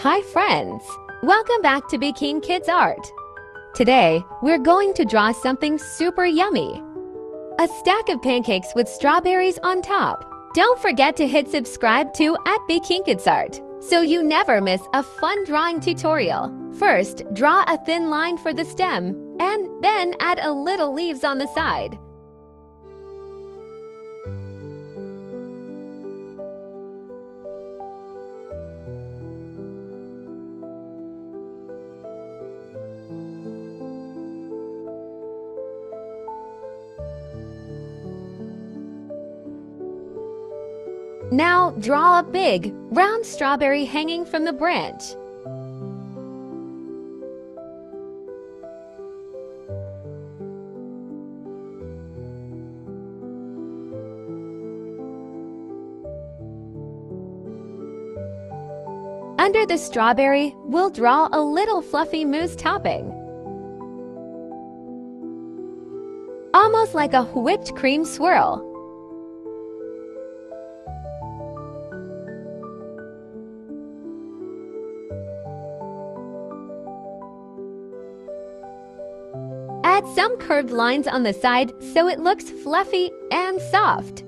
Hi friends! Welcome back to Beekeen Kids Art. Today, we're going to draw something super yummy. A stack of pancakes with strawberries on top. Don't forget to hit subscribe to @Beekeen Kids Art so you never miss a fun drawing tutorial. First, draw a thin line for the stem and then add a little leaves on the side. Now draw a big, round strawberry hanging from the branch. Under the strawberry, we'll draw a little fluffy mousse topping. Almost like a whipped cream swirl. Add some curved lines on the side so it looks fluffy and soft.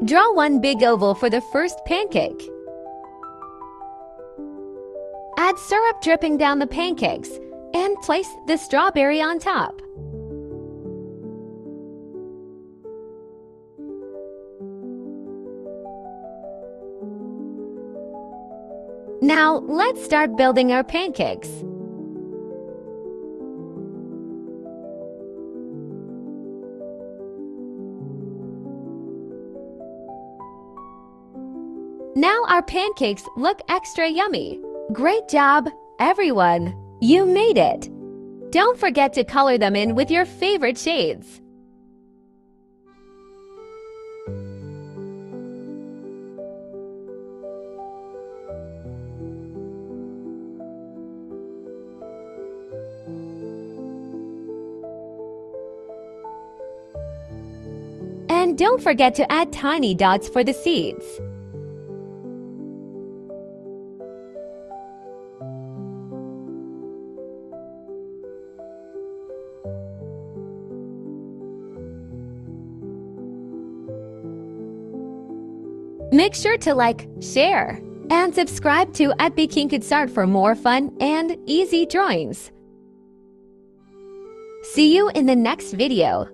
Draw one big oval for the first pancake. Add syrup dripping down the pancakes and place the strawberry on top. Now, let's start building our pancakes. Now our pancakes look extra yummy. Great job, everyone! You made it! Don't forget to color them in with your favorite shades. And don't forget to add tiny dots for the seeds. Make sure to like, share, and subscribe to @Beekeen Kids Art for more fun and easy drawings. See you in the next video.